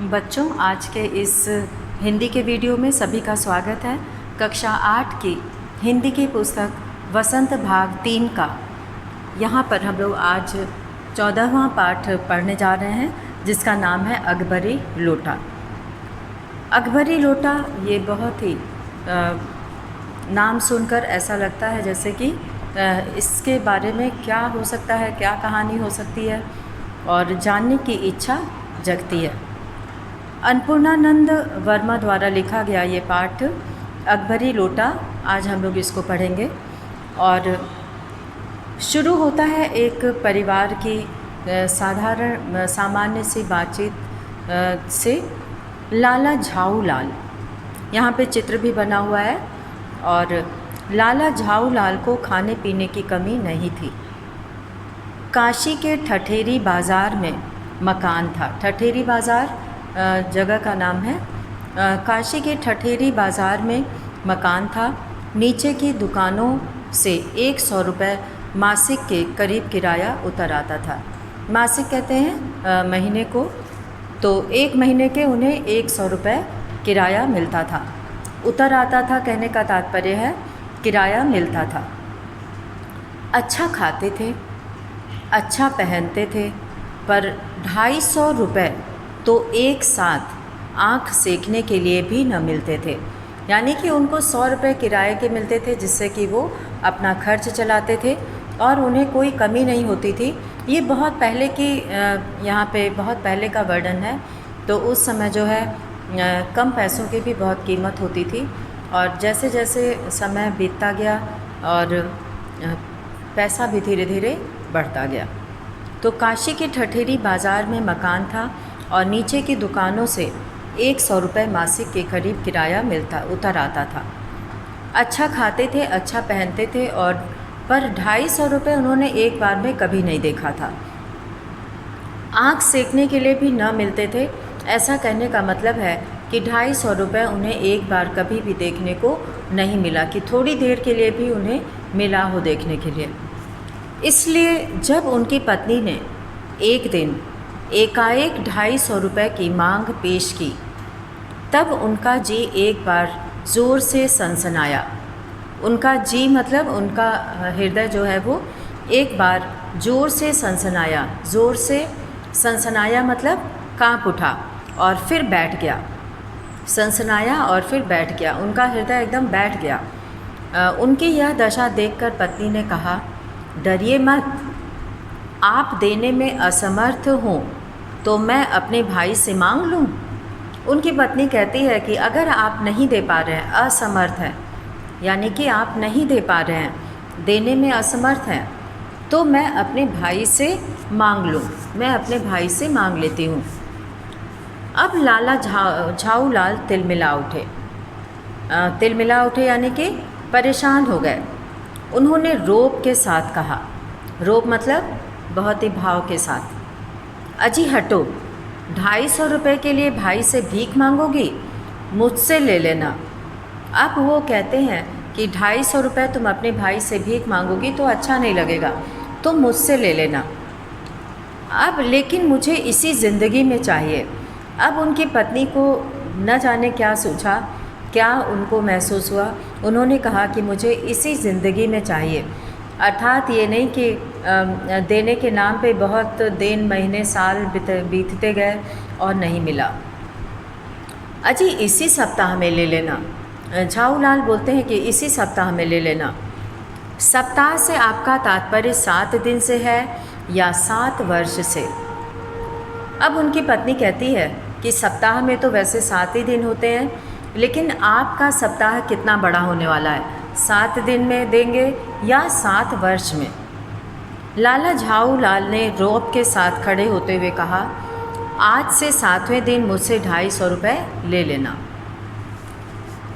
बच्चों, आज के इस हिंदी के वीडियो में सभी का स्वागत है। कक्षा 8 की हिंदी की पुस्तक वसंत भाग 3 का यहाँ पर हम लोग आज 14वां पाठ पढ़ने जा रहे हैं, जिसका नाम है अकबरी लोटा। अकबरी लोटा ये बहुत ही नाम सुनकर ऐसा लगता है जैसे कि इसके बारे में क्या हो सकता है, क्या कहानी हो सकती है, और जानने की इच्छा जगती है। अन्नपूर्णानंद वर्मा द्वारा लिखा गया ये पाठ अकबरी लोटा, आज हम लोग इसको पढ़ेंगे। और शुरू होता है एक परिवार की साधारण सामान्य सी बातचीत से। लाला झाऊ लाल, यहाँ पे चित्र भी बना हुआ है, और लाला झाऊ लाल को खाने पीने की कमी नहीं थी। काशी के ठठेरी बाज़ार में मकान था। ठठेरी बाज़ार जगह का नाम है। काशी के ठठेरी बाज़ार में मकान था। नीचे की दुकानों से 100 रुपये मासिक के करीब किराया उतर आता था। मासिक कहते हैं महीने को, तो एक महीने के उन्हें 100 रुपये किराया मिलता था। उतर आता था कहने का तात्पर्य है किराया मिलता था। अच्छा खाते थे, अच्छा पहनते थे, पर 250 रुपये तो एक साथ आँख सेकने के लिए भी न मिलते थे। यानी कि उनको 100 रुपये किराए के मिलते थे, जिससे कि वो अपना खर्च चलाते थे और उन्हें कोई कमी नहीं होती थी। ये बहुत पहले की यहाँ पे बहुत पहले का वर्णन है। तो उस समय जो है कम पैसों की भी बहुत कीमत होती थी, और जैसे जैसे समय बीतता गया और पैसा भी धीरे धीरे बढ़ता गया। तो काशी के ठठेरी बाज़ार में मकान था और नीचे की दुकानों से 100 रुपये मासिक के करीब किराया उतर आता था। अच्छा खाते थे, अच्छा पहनते थे, और पर 250 रुपये उन्होंने एक बार में कभी नहीं देखा था। आँख सेकने के लिए भी न मिलते थे। ऐसा कहने का मतलब है कि 250 रुपये उन्हें एक बार कभी भी देखने को नहीं मिला, कि थोड़ी देर के लिए भी उन्हें मिला हो देखने के लिए। इसलिए जब उनकी पत्नी ने एक दिन एकाएक 250 रुपये की मांग पेश की, तब उनका जी एक बार ज़ोर से सनसनाया। उनका जी मतलब उनका हृदय जो है वो एक बार ज़ोर से सनसनाया। ज़ोर से सनसनाया मतलब काँप उठा और फिर बैठ गया। सनसनाया और फिर बैठ गया, उनका हृदय एकदम बैठ गया। उनकी यह दशा देखकर पत्नी ने कहा, डरिए मत, आप देने में असमर्थ हों तो मैं अपने भाई से मांग लूँ। उनकी पत्नी कहती है कि अगर आप नहीं दे पा रहे हैं, असमर्थ हैं, यानी कि आप नहीं दे पा रहे हैं, देने में असमर्थ हैं, तो मैं अपने भाई से मांग लूँ, मैं अपने भाई से मांग लेती हूँ। अब लाला झाऊ लाल तिलमिला उठे। तिलमिला उठे यानी कि परेशान हो गए। उन्होंने रोब के साथ कहा, रोब मतलब बहुत ही भाव के साथ, अजी हटो, 250 रुपये के लिए भाई से भीख मांगोगी, मुझसे ले लेना। अब वो कहते हैं कि 250 रुपये तुम अपने भाई से भीख मांगोगी तो अच्छा नहीं लगेगा, तुम मुझसे ले लेना। अब लेकिन मुझे इसी ज़िंदगी में चाहिए। अब उनकी पत्नी को न जाने क्या सूझा, क्या उनको महसूस हुआ। उन्होंने कहा कि मुझे इसी ज़िंदगी में चाहिए, अर्थात ये नहीं कि देने के नाम पे बहुत दिन, महीने, साल बीतते गए और नहीं मिला। अजी इसी सप्ताह में ले लेना। झाऊ लाल बोलते हैं कि इसी सप्ताह में ले लेना। सप्ताह से आपका तात्पर्य 7 दिन से है या 7 वर्ष से? अब उनकी पत्नी कहती है कि सप्ताह में तो वैसे 7 ही दिन होते हैं, लेकिन आपका सप्ताह कितना बड़ा होने वाला है, 7 दिन में देंगे या 7 वर्ष में? लाला झाऊ लाल ने रौब के साथ खड़े होते हुए कहा, आज से 7वें दिन मुझसे 250 रुपये ले लेना।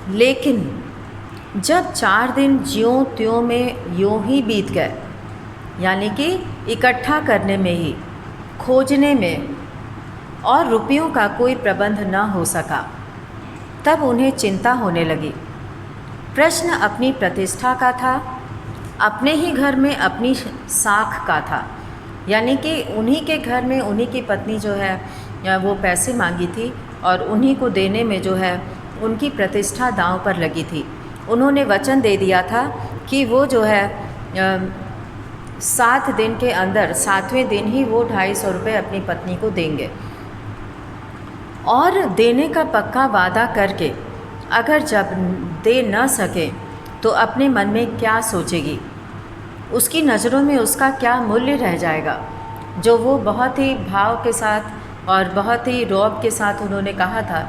लेकिन जब 4 दिन ज्यों त्यों में यूँ ही बीत गए, यानी कि इकट्ठा करने में ही, खोजने में, और रुपयों का कोई प्रबंध न हो सका, तब उन्हें चिंता होने लगी। प्रश्न अपनी प्रतिष्ठा का था, अपने ही घर में अपनी साख का था। यानी कि उन्हीं के घर में उन्हीं की पत्नी जो है वो पैसे मांगी थी और उन्हीं को देने में जो है उनकी प्रतिष्ठा दांव पर लगी थी। उन्होंने वचन दे दिया था कि वो जो है 7 दिन के अंदर 7वें दिन ही वो 250 रुपये अपनी पत्नी को देंगे और देने का पक्का वादा करके अगर जब दे न सके तो अपने मन में क्या सोचेगी, उसकी नज़रों में उसका क्या मूल्य रह जाएगा। जो वो बहुत ही भाव के साथ और बहुत ही रौब के साथ उन्होंने कहा था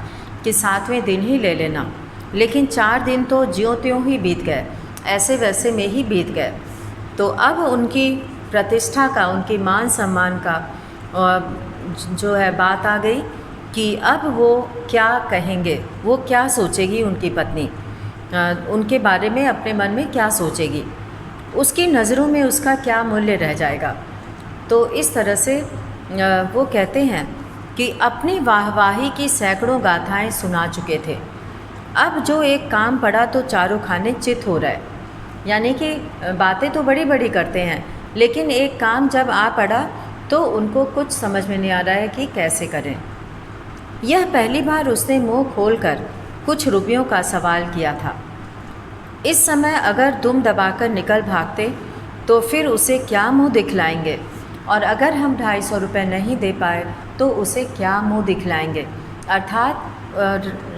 कि 7वें दिन ही ले लेना, लेकिन 4 दिन तो ज्यों त्यों ही बीत गए, ऐसे वैसे में ही बीत गए। तो अब उनकी प्रतिष्ठा का, उनकी मान सम्मान का जो है बात आ गई कि अब वो क्या कहेंगे, वो क्या सोचेगी उनकी पत्नी, उनके बारे में अपने मन में क्या सोचेगी, उसकी नज़रों में उसका क्या मूल्य रह जाएगा। तो इस तरह से वो कहते हैं कि अपनी वाहवाही की सैकड़ों गाथाएं सुना चुके थे, अब जो एक काम पड़ा तो चारों खाने चित हो रहा है। यानी कि बातें तो बड़ी बड़ी करते हैं, लेकिन एक काम जब आ पड़ा तो उनको कुछ समझ में नहीं आ रहा है कि कैसे करें। यह पहली बार उसने मुंह खोलकर कुछ रुपयों का सवाल किया था। इस समय अगर दुम दबाकर निकल भागते तो फिर उसे क्या मुंह दिखलाएंगे, और अगर हम 250 रुपये नहीं दे पाए तो उसे क्या मुंह दिखलाएंगे। अर्थात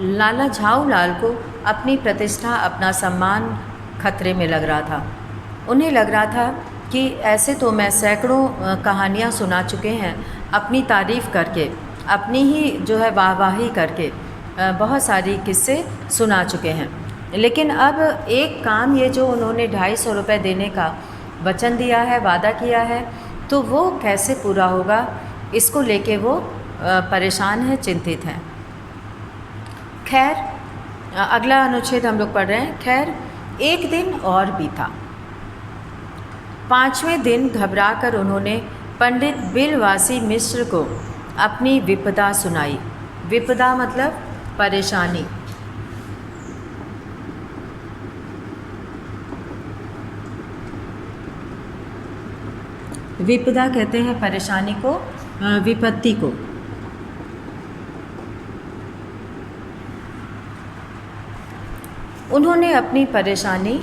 लाला झाऊ लाल को अपनी प्रतिष्ठा, अपना सम्मान खतरे में लग रहा था। उन्हें लग रहा था कि ऐसे तो मैं सैकड़ों कहानियाँ सुना चुके हैं, अपनी तारीफ़ करके, अपनी ही जो है वाहवाही करके बहुत सारी किस्से सुना चुके हैं, लेकिन अब एक काम ये जो उन्होंने 250 रुपये देने का वचन दिया है, वादा किया है, तो वो कैसे पूरा होगा, इसको लेके वो परेशान है, चिंतित हैं। खैर, अगला अनुच्छेद हम लोग पढ़ रहे हैं। खैर, एक दिन और बीता। 5वें दिन घबराकर उन्होंने पंडित बिलवासी मिश्र को अपनी विपदा सुनाई। विपदा मतलब परेशानी। विपदा कहते हैं परेशानी को, विपत्ति को। उन्होंने अपनी परेशानी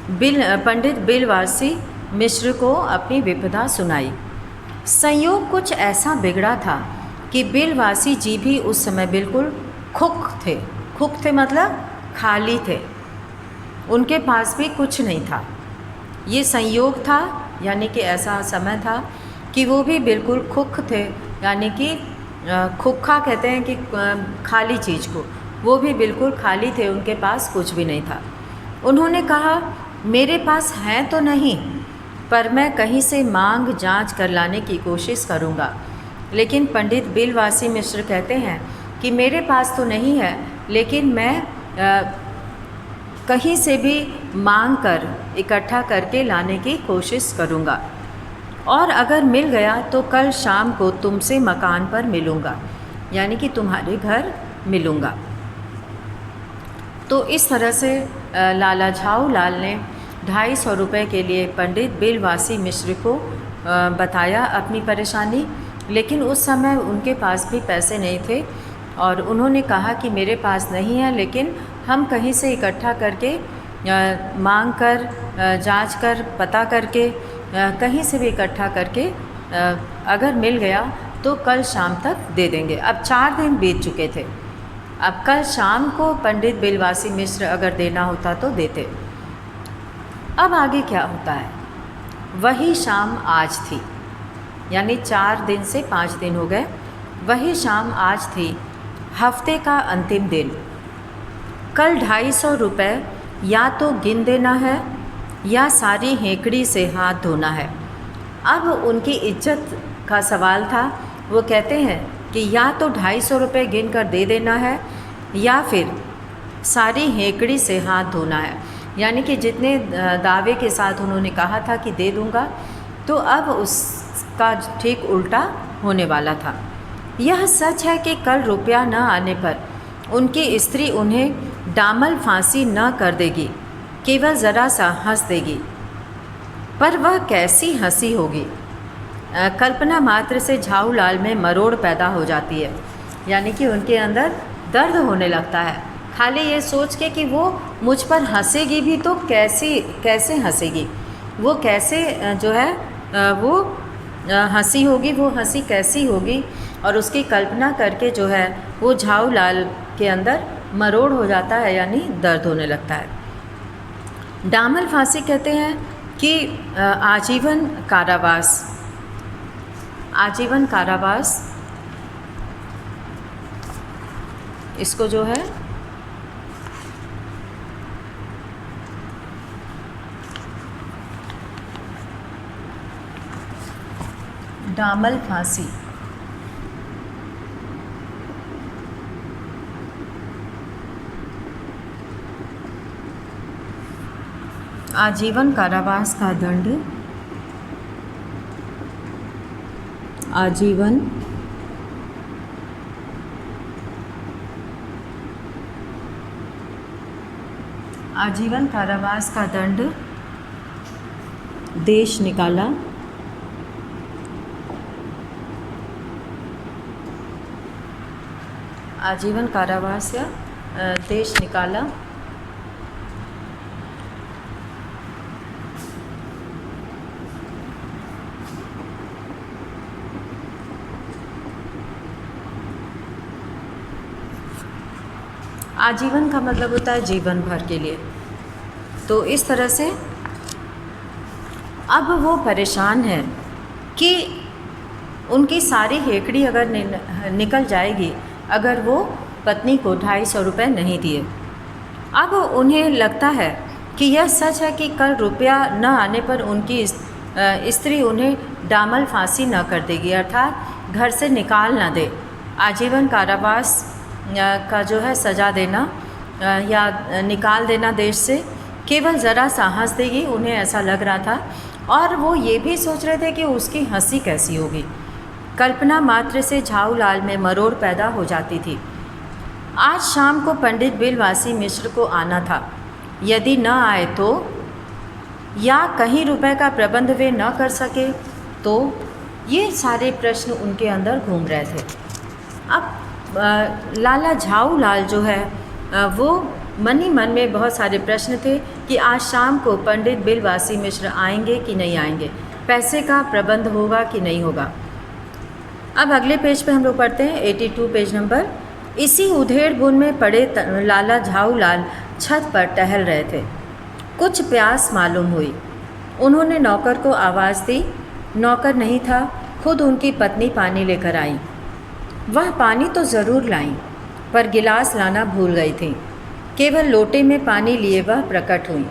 पंडित बिलवासी मिश्र को अपनी विपदा सुनाई। संयोग कुछ ऐसा बिगड़ा था कि बिलवासी जी भी उस समय बिल्कुल खुक थे। खुक थे मतलब खाली थे, उनके पास भी कुछ नहीं था। ये संयोग था, यानी कि ऐसा समय था कि वो भी बिल्कुल खुक थे, यानी कि खुक्खा कहते हैं कि खाली चीज़ को, वो भी बिल्कुल खाली थे, उनके पास कुछ भी नहीं था। उन्होंने कहा, मेरे पास है तो नहीं, पर मैं कहीं से मांग जांच कर लाने की कोशिश करूंगा। लेकिन पंडित बिलवासी मिश्र कहते हैं कि मेरे पास तो नहीं है, लेकिन मैं कहीं से भी मांग कर इकट्ठा करके लाने की कोशिश करूंगा, और अगर मिल गया तो कल शाम को तुमसे मकान पर मिलूंगा, यानी कि तुम्हारे घर मिलूंगा। तो इस तरह से लाला झाऊ लाल ने 250 रुपये के लिए पंडित बिलवासी मिश्र को बताया अपनी परेशानी, लेकिन उस समय उनके पास भी पैसे नहीं थे और उन्होंने कहा कि मेरे पास नहीं है, लेकिन हम कहीं से इकट्ठा करके मांग कर, जांच कर, पता करके, कहीं से भी इकट्ठा करके अगर मिल गया तो कल शाम तक दे देंगे। अब 4 दिन बीत चुके थे, अब कल शाम को पंडित बिलवासी मिश्र अगर देना होता तो देते। अब आगे क्या होता है, वही शाम आज थी, यानी 4 दिन से 5 दिन हो गए, वही शाम आज थी, हफ्ते का अंतिम दिन। कल 250 रुपये या तो गिन देना है या सारी हेकड़ी से हाथ धोना है। अब उनकी इज्जत का सवाल था। वो कहते हैं कि या तो 250 रुपये गिन कर दे देना है या फिर सारी हेकड़ी से हाथ धोना है, यानी कि जितने दावे के साथ उन्होंने कहा था कि दे दूंगा, तो अब उसका ठीक उल्टा होने वाला था। यह सच है कि कल रुपया न आने पर उनकी स्त्री उन्हें डामल फांसी न कर देगी, केवल ज़रा सा हंस देगी। पर वह कैसी हंसी होगी, कल्पना मात्र से झाऊलाल में मरोड़ पैदा हो जाती है, यानी कि उनके अंदर दर्द होने लगता है। खाली ये सोच के कि वो मुझ पर हंसेगी भी तो कैसे हंसेगी, वो कैसे जो है वो हंसी होगी, वो हंसी कैसी होगी, और उसकी कल्पना करके जो है वो झाऊलाल के अंदर मरोड़ हो जाता है, यानी दर्द होने लगता है। डामल फांसी कहते हैं कि आजीवन कारावास इसको जो है डामल फांसी आजीवन कारावास का दंड, आजीवन कारावास का दंड देश निकाला, आजीवन कारावास या देश निकाला। आजीवन का मतलब होता है जीवन भर के लिए। तो इस तरह से अब वो परेशान है कि उनकी सारी हेकड़ी अगर निकल जाएगी अगर वो पत्नी को 250 रुपये नहीं दिए। अब उन्हें लगता है कि यह सच है कि कल रुपया न आने पर उनकी स्त्री उन्हें डामल फांसी न कर देगी, अर्थात घर से निकाल न दे। आजीवन कारावास का जो है सज़ा देना या निकाल देना देश से केवल ज़रा सा हंस देगी, उन्हें ऐसा लग रहा था। और वो ये भी सोच रहे थे कि उसकी हंसी कैसी होगी। कल्पना मात्र से झाऊलाल में मरोड़ पैदा हो जाती थी। आज शाम को पंडित बिलवासी मिश्र को आना था, यदि न आए तो, या कहीं रुपए का प्रबंध वे न कर सके तो, ये सारे प्रश्न उनके अंदर घूम रहे थे। अब लाला झाऊलाल जो है वो मन ही मन में बहुत सारे प्रश्न थे कि आज शाम को पंडित बिलवासी मिश्र आएंगे कि नहीं आएंगे, पैसे का प्रबंध होगा कि नहीं होगा। अब अगले पेज पे हम लोग पढ़ते हैं 82 पेज नंबर। इसी उधेड़ बुन में पड़े लाला झाऊलाल छत पर टहल रहे थे। कुछ प्यास मालूम हुई। उन्होंने नौकर को आवाज़ दी। नौकर नहीं था, खुद उनकी पत्नी पानी लेकर आई। वह पानी तो ज़रूर लाई, पर गिलास लाना भूल गई थी। केवल लोटे में पानी लिए वह प्रकट हुई,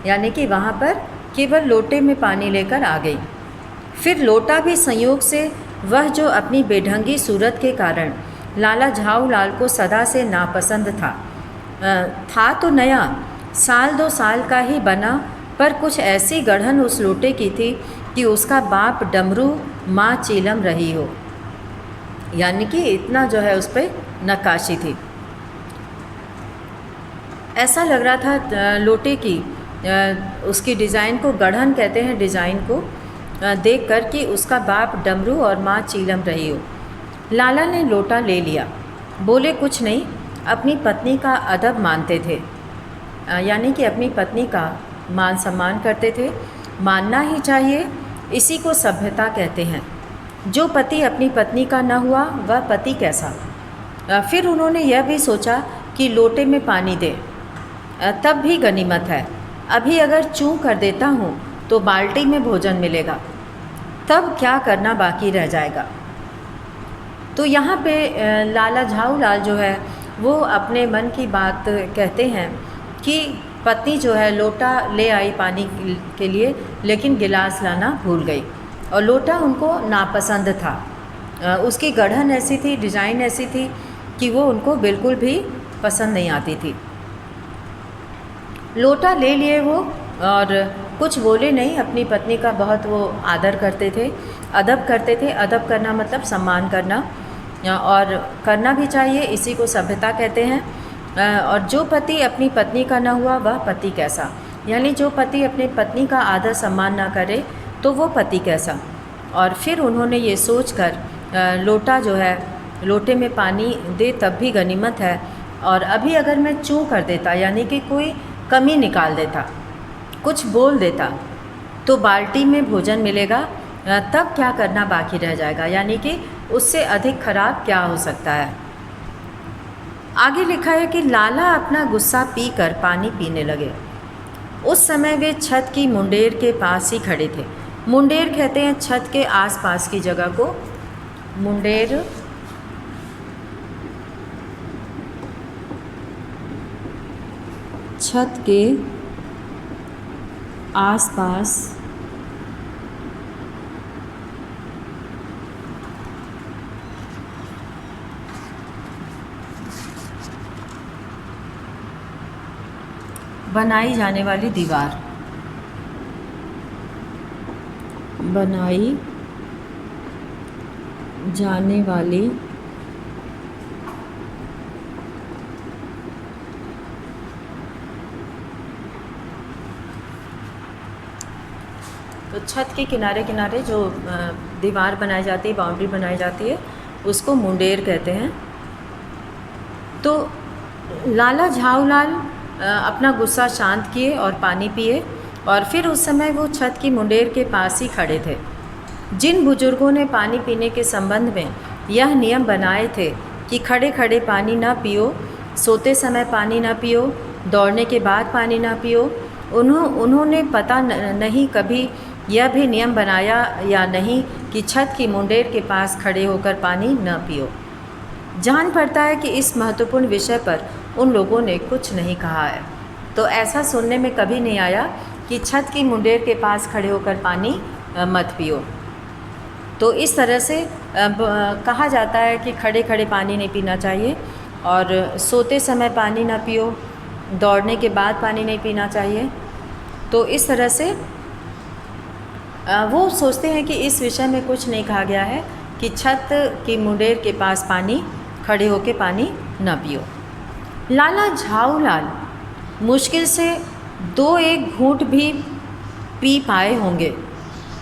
यानी कि वहाँ पर केवल लोटे में पानी लेकर आ गई। फिर लोटा भी संयोग से वह जो अपनी बेढंगी सूरत के कारण लाला झाऊलाल को सदा से नापसंद था तो नया, 1-2 साल का ही बना, पर कुछ ऐसी गढ़न उस लोटे की थी कि उसका बाप डमरू माँ चीलम रही हो, यानी कि इतना जो है उस पर नक्काशी थी। ऐसा लग रहा था लोटे की उसकी डिज़ाइन को, गढ़न कहते हैं डिज़ाइन को, देख कर कि उसका बाप डमरू और माँ चीलम रही हो। लाला ने लोटा ले लिया, बोले कुछ नहीं, अपनी पत्नी का अदब मानते थे, यानी कि अपनी पत्नी का मान सम्मान करते थे। मानना ही चाहिए, इसी को सभ्यता कहते हैं। जो पति अपनी पत्नी का न हुआ वह पति कैसा। फिर उन्होंने यह भी सोचा कि लोटे में पानी दे, तब भी गनीमत है। अभी अगर चूं कर देता हूँ तो बाल्टी में भोजन मिलेगा, तब क्या करना बाकी रह जाएगा। तो यहाँ पे लाला झाऊलाल जो है वो अपने मन की बात कहते हैं कि पत्नी जो है लोटा ले आई पानी के लिए, लेकिन गिलास लाना भूल गई, और लोटा उनको नापसंद था। उसकी गढ़न ऐसी थी, डिज़ाइन ऐसी थी कि वो उनको बिल्कुल भी पसंद नहीं आती थी। लोटा ले लिए वो और कुछ बोले नहीं। अपनी पत्नी का बहुत वो आदर करते थे, अदब करते थे। अदब करना मतलब सम्मान करना, और करना भी चाहिए, इसी को सभ्यता कहते हैं। और जो पति अपनी पत्नी का न हुआ वह पति कैसा, यानी जो पति अपनी पत्नी का आदर सम्मान ना करे तो वो पति कैसा। और फिर उन्होंने ये सोचकर लोटा जो है, लोटे में पानी दे तब भी गनीमत है, और अभी अगर मैं चूँ कर देता यानी कि कोई कमी निकाल देता, कुछ बोल देता, तो बाल्टी में भोजन मिलेगा, तब क्या करना बाकी रह जाएगा, यानी कि उससे अधिक खराब क्या हो सकता है। आगे लिखा है कि लाला अपना गुस्सा पीकर पानी पीने लगे। उस समय वे छत की मुंडेर के पास ही खड़े थे। मुंडेर कहते हैं छत के आसपास की जगह को। मुंडेर छत के आसपास बनाई जाने वाली दीवार, बनाई जाने वाली तो छत के किनारे किनारे जो दीवार बनाई जाती है, बाउंड्री बनाई जाती है, उसको मुंडेर कहते हैं। तो लाला झाऊलाल अपना गुस्सा शांत किए और पानी पिए, और फिर उस समय वो छत की मुंडेर के पास ही खड़े थे। जिन बुजुर्गों ने पानी पीने के संबंध में यह नियम बनाए थे कि खड़े खड़े पानी ना पियो, सोते समय पानी ना पियो, दौड़ने के बाद पानी ना पियो, उन्होंने पता नहीं कभी यह भी नियम बनाया या नहीं कि छत की मुंडेर के पास खड़े होकर पानी न पियो। जान पड़ता है कि इस महत्वपूर्ण विषय पर उन लोगों ने कुछ नहीं कहा है। तो ऐसा सुनने में कभी नहीं आया कि छत की मुंडेर के पास खड़े होकर पानी मत पियो। तो इस तरह से कहा जाता है कि खड़े खड़े पानी नहीं पीना चाहिए, और सोते समय पानी ना पियो, दौड़ने के बाद पानी नहीं पीना चाहिए। तो इस तरह से वो सोचते हैं कि इस विषय में कुछ नहीं कहा गया है कि छत की मुंडेर के पास पानी खड़े होकर पानी न पियो। लाला झाऊलाल मुश्किल से 2-1 घूंट भी पी पाए होंगे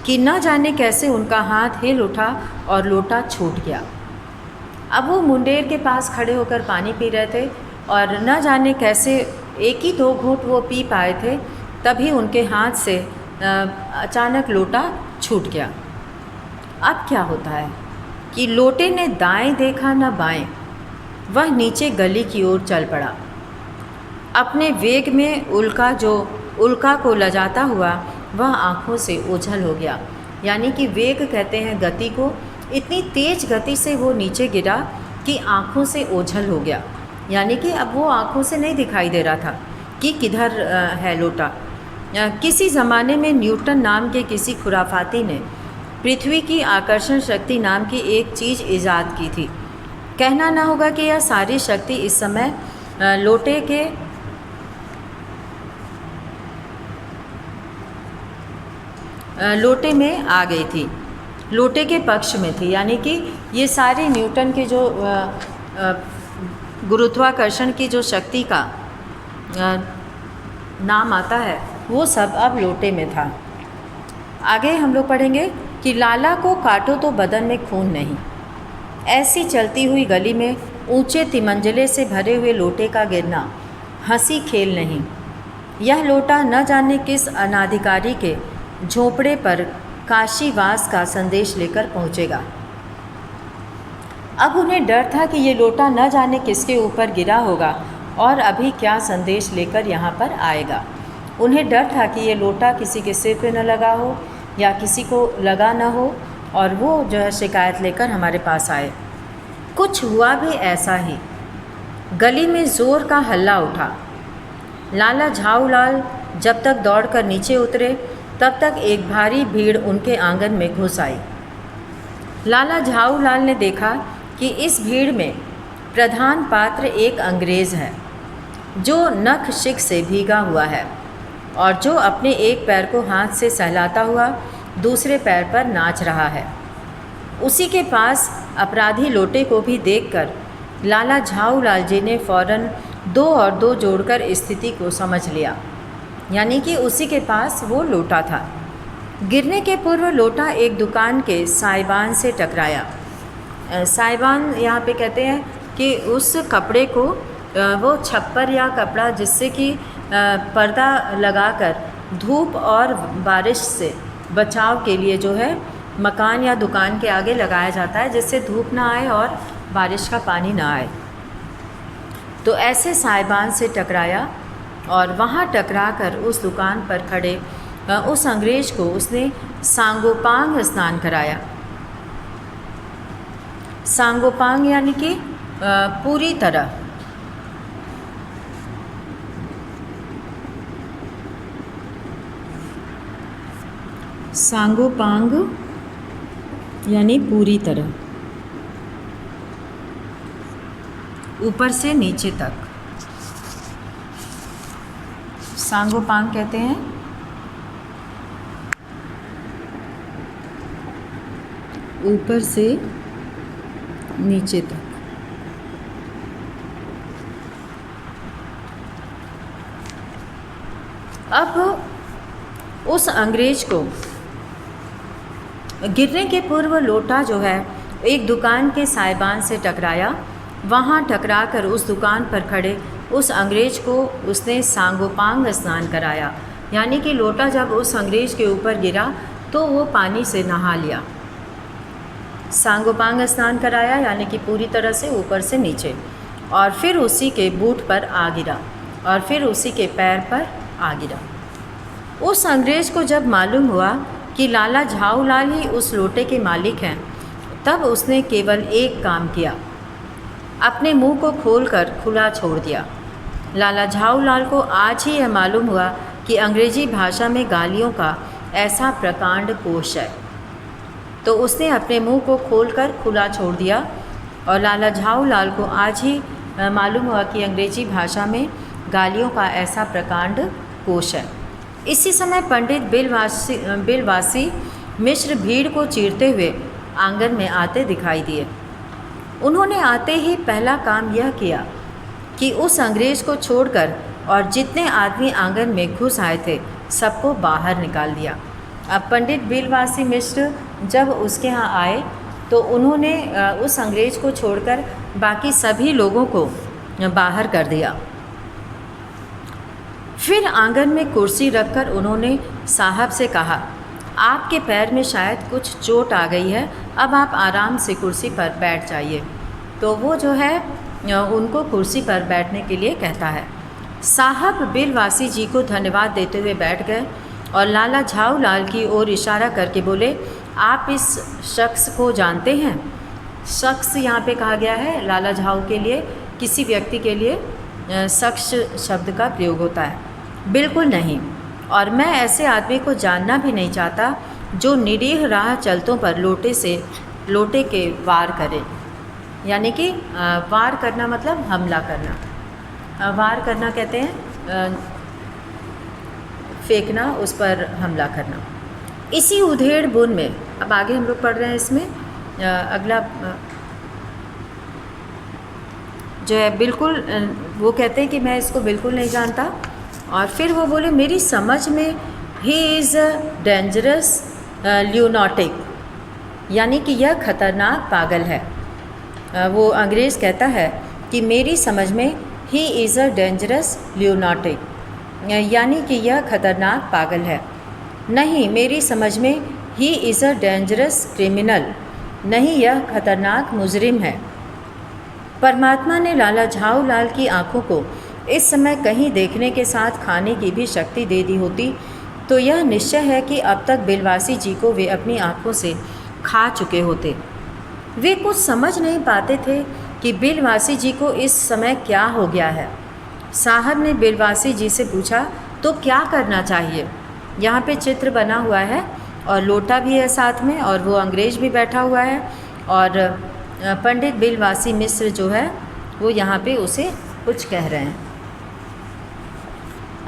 कि न जाने कैसे उनका हाथ हिल उठा और लोटा छूट गया। अब वो मुंडेर के पास खड़े होकर पानी पी रहे थे, और न जाने कैसे 1 ही 2 घूंट वो पी पाए थे, तभी उनके हाथ से अचानक लोटा छूट गया। अब क्या होता है कि लोटे ने दाएं देखा न बाएं, वह नीचे गली की ओर चल पड़ा। अपने वेग में उल्का को लजाता हुआ वह आँखों से ओझल हो गया। यानी कि वेग कहते हैं गति को। इतनी तेज़ गति से वो नीचे गिरा कि आँखों से ओझल हो गया, यानी कि अब वो आँखों से नहीं दिखाई दे रहा था कि किधर है लोटा। किसी ज़माने में न्यूटन नाम के किसी खुराफाती ने पृथ्वी की आकर्षण शक्ति नाम की एक चीज़ ईजाद की थी। कहना ना होगा कि यह सारी शक्ति इस समय लोटे में आ गई थी, लोटे के पक्ष में थी। यानी कि ये सारी न्यूटन के जो गुरुत्वाकर्षण की जो शक्ति का नाम आता है, वो सब अब लोटे में था। आगे हम लोग पढ़ेंगे कि लाला को काटो तो बदन में खून नहीं। ऐसी चलती हुई गली में ऊंचे तिमंजले से भरे हुए लोटे का गिरना हंसी खेल नहीं। यह लोटा न जाने किस अनाधिकारी के झोंपड़े पर काशीवास का संदेश लेकर पहुंचेगा। अब उन्हें डर था कि ये लोटा न जाने किसके ऊपर गिरा होगा और अभी क्या संदेश लेकर यहाँ पर आएगा। उन्हें डर था कि ये लोटा किसी के सिर पे न लगा हो या किसी को लगा न हो और वो जो है शिकायत लेकर हमारे पास आए। कुछ हुआ भी ऐसा ही। गली में ज़ोर का हल्ला उठा। लाला झाऊलाल जब तक दौड़कर नीचे उतरे तब तक एक भारी भीड़ उनके आंगन में घुस आई। लाला झाऊलाल ने देखा कि इस भीड़ में प्रधान पात्र एक अंग्रेज़ है जो नख शिक से भीगा हुआ है और जो अपने एक पैर को हाथ से सहलाता हुआ दूसरे पैर पर नाच रहा है। उसी के पास अपराधी लोटे को भी देखकर लाला झाऊलाल जी ने फ़ौरन 2 और 2 जोड़कर स्थिति को समझ लिया। यानी कि उसी के पास वो लोटा था। गिरने के पूर्व लोटा एक दुकान के साइबान से टकराया। साइबान यहाँ पे कहते हैं कि उस कपड़े को वो छप्पर या कपड़ा जिससे कि पर्दा लगाकर धूप और बारिश से बचाव के लिए जो है मकान या दुकान के आगे लगाया जाता है, जिससे धूप ना आए और बारिश का पानी ना आए। तो ऐसे साइबान से टकराया और वहाँ टकराकर उस दुकान पर खड़े उस अंग्रेज़ को उसने सांगोपांग स्नान कराया। सांगोपांग यानी कि पूरी तरह। सांगोपांग यानी पूरी तरह, ऊपर से नीचे तक सांगोपांग कहते हैं। ऊपर से नीचे तक। अब उस अंग्रेज को गिरने के पूर्व लोटा जो है एक दुकान के साइबान से टकराया। वहाँ टकराकर उस दुकान पर खड़े उस अंग्रेज को उसने सांगोपांग स्नान कराया, यानी कि लोटा जब उस अंग्रेज के ऊपर गिरा तो वो पानी से नहा लिया। सांगोपांग स्नान कराया यानी कि पूरी तरह से ऊपर से नीचे, और फिर उसी के बूट पर आ गिरा और फिर उसी के पैर पर आ गिरा। उस अंग्रेज को जब मालूम हुआ कि लाला झाऊलाल ही उस लोटे के मालिक हैं, तब उसने केवल एक काम किया, अपने मुंह को खोलकर खुला छोड़ दिया। लाला झाऊलाल को आज ही यह मालूम हुआ कि अंग्रेजी भाषा में गालियों का ऐसा प्रकांड कोश है। तो उसने अपने मुंह को खोलकर खुला छोड़ दिया और लाला झाऊलाल को आज ही मालूम हुआ कि अंग्रेजी भाषा में गालियों का ऐसा प्रकांड कोश है। इसी समय पंडित बिलवासी मिश्र भीड़ को चीरते हुए आंगन में आते दिखाई दिए। उन्होंने आते ही पहला काम यह किया कि उस अंग्रेज़ को छोड़कर और जितने आदमी आंगन में घुस आए थे सबको बाहर निकाल दिया। अब पंडित बिलवासी मिश्र जब उसके यहाँ आए तो उन्होंने उस अंग्रेज़ को छोड़कर बाकी सभी लोगों को बाहर कर दिया। फिर आंगन में कुर्सी रखकर उन्होंने साहब से कहा, आपके पैर में शायद कुछ चोट आ गई है, अब आप आराम से कुर्सी पर बैठ जाइए। तो वो जो है उनको कुर्सी पर बैठने के लिए कहता है। साहब बिलवासी जी को धन्यवाद देते हुए बैठ गए और लाला झाऊलाल की ओर इशारा करके बोले, आप इस शख्स को जानते हैं? शख्स यहाँ पे कहा गया है लाला झाऊ के लिए, किसी व्यक्ति के लिए शख्स शब्द का प्रयोग होता है। बिल्कुल नहीं, और मैं ऐसे आदमी को जानना भी नहीं चाहता जो निरीह राह चलतों पर लोटे के वार करे। यानी कि वार करना मतलब हमला करना, वार करना कहते हैं फेंकना, उस पर हमला करना। इसी उधेड़ बुन में अब आगे हम लोग पढ़ रहे हैं, इसमें अगला जो है बिल्कुल, वो कहते हैं कि मैं इसको बिल्कुल नहीं जानता। और फिर वो बोले, मेरी समझ में ही इज़ अ डेंजरस ल्यूनाटिक, यानी कि यह खतरनाक पागल है। वो अंग्रेज़ कहता है कि मेरी समझ में ही इज़ अ डेंजरस ल्यूनाटिक, यानी कि यह खतरनाक पागल है। नहीं, मेरी समझ में he is a dangerous criminal, नहीं यह खतरनाक मुजरिम है। परमात्मा ने लाला झाऊलाल की आँखों को इस समय कहीं देखने के साथ खाने की भी शक्ति दे दी होती तो यह निश्चय है कि अब तक बिलवासी जी को वे अपनी आँखों से खा चुके होते। वे कुछ समझ नहीं पाते थे कि बिलवासी जी को इस समय क्या हो गया है। साहब ने बिलवासी जी से पूछा, तो क्या करना चाहिए? यहाँ पे चित्र बना हुआ है और लोटा भी है साथ में, और वो अंग्रेज भी बैठा हुआ है, और पंडित बिलवासी मिश्र जो है वो यहाँ पे उसे कुछ कह रहे हैं।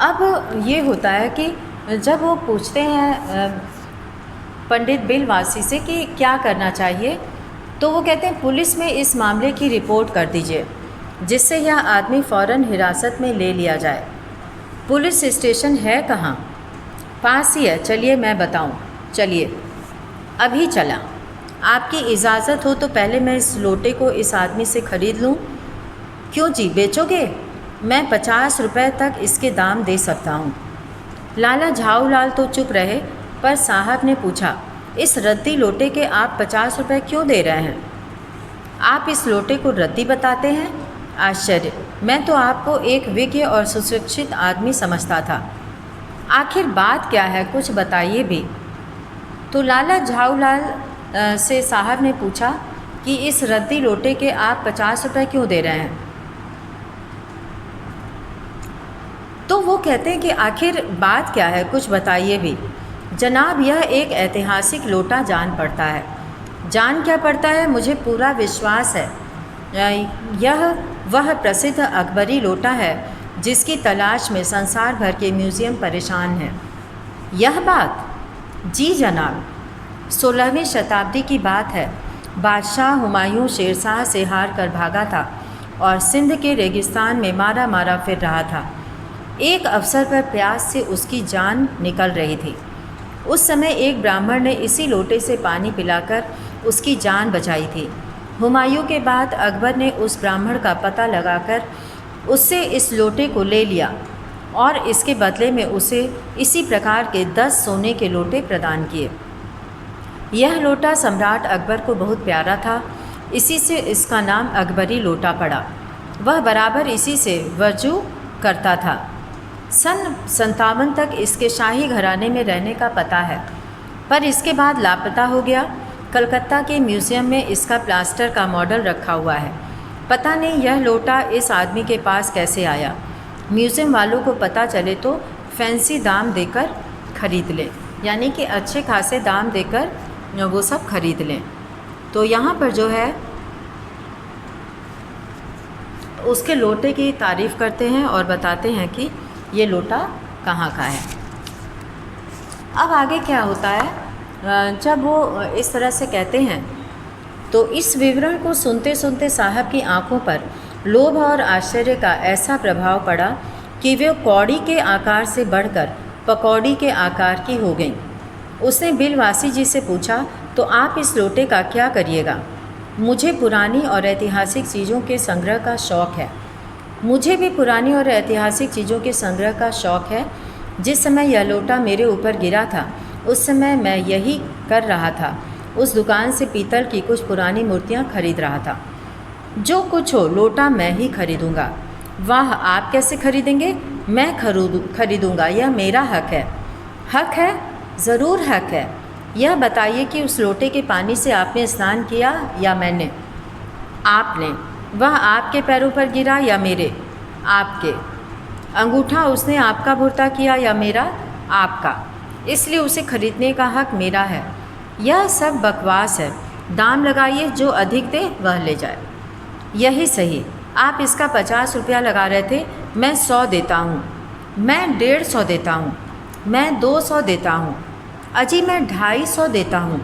अब ये होता है कि जब वो पूछते हैं पंडित बिलवासी से कि क्या करना चाहिए, तो वो कहते हैं पुलिस में इस मामले की रिपोर्ट कर दीजिए जिससे यह आदमी फ़ौरन हिरासत में ले लिया जाए। पुलिस स्टेशन है कहाँ? पास ही है, चलिए मैं बताऊं। चलिए अभी चला। आपकी इजाज़त हो तो पहले मैं इस लोटे को इस आदमी से ख़रीद लूँ। क्यों जी, बेचोगे? मैं 50 रुपये तक इसके दाम दे सकता हूँ। लाला झाऊलाल तो चुप रहे, पर साहब ने पूछा, इस रद्दी लोटे के आप 50 रुपये क्यों दे रहे हैं? आप इस लोटे को रद्दी बताते हैं? आश्चर्य, मैं तो आपको एक विज्ञ और सुशिक्षित आदमी समझता था। आखिर बात क्या है, कुछ बताइए भी। तो लाला झाऊलाल से साहब ने पूछा कि इस रद्दी लोटे के आप 50 रुपये क्यों दे रहे हैं? तो वो कहते हैं कि आखिर बात क्या है, कुछ बताइए भी। जनाब, यह एक ऐतिहासिक लोटा जान पड़ता है। जान क्या पड़ता है? मुझे पूरा विश्वास है यह वह प्रसिद्ध अकबरी लोटा है जिसकी तलाश में संसार भर के म्यूज़ियम परेशान हैं। यह बात? जी जनाब, 16वीं शताब्दी की बात है। बादशाह हुमायूं शेरशाह से हार कर भागा था और सिंध के रेगिस्तान में मारा मारा फिर रहा था। एक अवसर पर प्यास से उसकी जान निकल रही थी। उस समय एक ब्राह्मण ने इसी लोटे से पानी पिलाकर उसकी जान बचाई थी। हुमायूं के बाद अकबर ने उस ब्राह्मण का पता लगाकर उससे इस लोटे को ले लिया और इसके बदले में उसे इसी प्रकार के 10 सोने के लोटे प्रदान किए। यह लोटा सम्राट अकबर को बहुत प्यारा था, इसी से इसका नाम अकबरी लोटा पड़ा। वह बराबर इसी से वजू करता था। सन 57 तक इसके शाही घराने में रहने का पता है, पर इसके बाद लापता हो गया। कलकत्ता के म्यूज़ियम में इसका प्लास्टर का मॉडल रखा हुआ है। पता नहीं यह लोटा इस आदमी के पास कैसे आया। म्यूज़ियम वालों को पता चले तो फैंसी दाम देकर ख़रीद लें, यानी कि अच्छे खासे दाम देकर वो सब ख़रीद लें। तो यहाँ पर जो है उसके लोटे की तारीफ़ करते हैं और बताते हैं कि ये लोटा कहाँ का है। अब आगे क्या होता है, जब वो इस तरह से कहते हैं तो इस विवरण को सुनते सुनते साहब की आंखों पर लोभ और आश्चर्य का ऐसा प्रभाव पड़ा कि वे कौड़ी के आकार से बढ़कर पकौड़ी के आकार की हो गईं। उसने बिलवासी जी से पूछा, तो आप इस लोटे का क्या करिएगा? मुझे पुरानी और ऐतिहासिक चीज़ों के संग्रह का शौक़ है। मुझे भी पुरानी और ऐतिहासिक चीज़ों के संग्रह का शौक़ है। जिस समय यह लोटा मेरे ऊपर गिरा था उस समय मैं यही कर रहा था। उस दुकान से पीतल की कुछ पुरानी मूर्तियाँ खरीद रहा था। जो कुछ हो, लोटा मैं ही खरीदूँगा। वाह, आप कैसे खरीदेंगे? मैं खरीदूँगा, यह मेरा हक है। हक है? ज़रूर हक है। यह बताइए कि उस लोटे के पानी से आपने स्नान किया या मैंने? आपने। वह आपके पैरों पर गिरा या मेरे? आपके। अंगूठा उसने आपका भुरता किया या मेरा? आपका। इसलिए उसे खरीदने का हक मेरा है। यह सब बकवास है। दाम लगाइए, जो अधिक दे वह ले जाए। यही सही। आप इसका 50 रुपया लगा रहे थे, मैं 100 देता हूँ। मैं 150 देता हूँ। मैं 200 देता हूँ। अजी मैं 250 देता हूँ।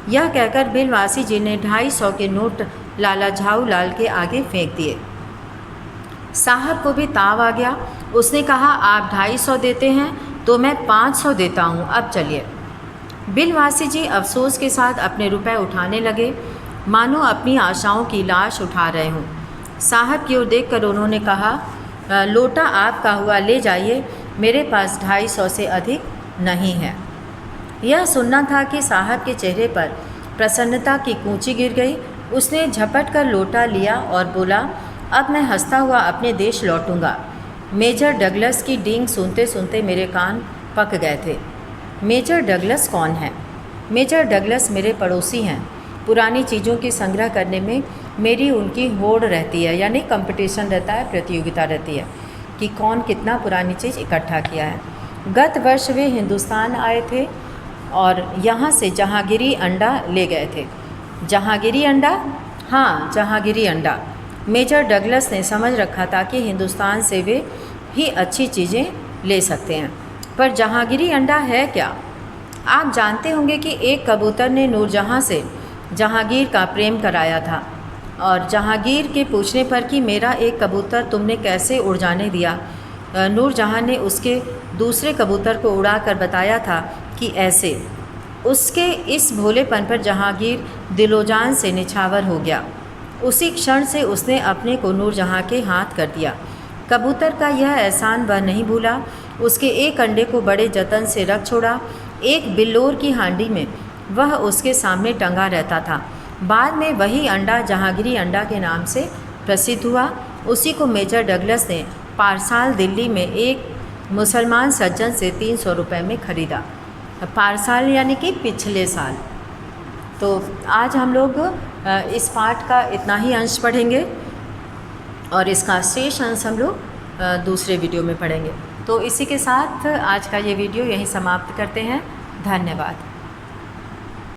यह कहकर बिलवासी जी ने 250 के नोट लाला झाऊलाल के आगे फेंक दिए। साहब को भी ताव आ गया। उसने कहा, आप 250 देते हैं तो मैं 500 देता हूँ, अब चलिए। बिलवासी जी अफसोस के साथ अपने रुपए उठाने लगे, मानो अपनी आशाओं की लाश उठा रहे हों। साहब की ओर देखकर उन्होंने कहा, लोटा आपका हुआ, ले जाइए, मेरे पास 250 से अधिक नहीं है। यह सुनना था कि साहब के चेहरे पर प्रसन्नता की कूंची गिर गई। उसने झपट कर लोटा लिया और बोला, अब मैं हंसता हुआ अपने देश लौटूंगा। मेजर डगलस की डींग सुनते सुनते मेरे कान पक गए थे। मेजर डगलस कौन है? मेजर डगलस मेरे पड़ोसी हैं। पुरानी चीज़ों की संग्रह करने में मेरी उनकी होड़ रहती है, यानी कंपटीशन रहता है, प्रतियोगिता रहती है कि कौन कितना पुरानी चीज़ इकट्ठा किया है। गत वर्ष वे हिंदुस्तान आए थे और यहाँ से जहांगीरी अंडा ले गए थे। जहांगीरी अंडा? हाँ, जहांगीरी अंडा। मेजर डगलस ने समझ रखा था कि हिंदुस्तान से वे ही अच्छी चीज़ें ले सकते हैं। पर जहांगीरी अंडा है क्या? आप जानते होंगे कि एक कबूतर ने नूरजहाँ से जहांगीर का प्रेम कराया था, और जहांगीर के पूछने पर कि मेरा एक कबूतर तुमने कैसे उड़ जाने दिया, नूरजहाँ ने उसके दूसरे कबूतर को उड़ाकर बताया था कि ऐसे। उसके इस भोलेपन पर जहांगीर दिलोजान से निछावर हो गया। उसी क्षण से उसने अपने को नूरजहाँ के हाथ कर दिया। कबूतर का यह एहसान वह नहीं भूला। उसके एक अंडे को बड़े जतन से रख छोड़ा। एक बिल्लोर की हांडी में वह उसके सामने टंगा रहता था। बाद में वही अंडा जहांगीरी अंडा के नाम से प्रसिद्ध हुआ। उसी को मेजर डगलस ने पारसाल दिल्ली में एक मुसलमान सज्जन से 300 रुपये में ख़रीदा। पारसाल यानी कि पिछले साल। तो आज हम लोग इस पाठ का इतना ही अंश पढ़ेंगे और इसका शेष अंश हम लोग दूसरे वीडियो में पढ़ेंगे। तो इसी के साथ आज का ये वीडियो यहीं समाप्त करते हैं। धन्यवाद।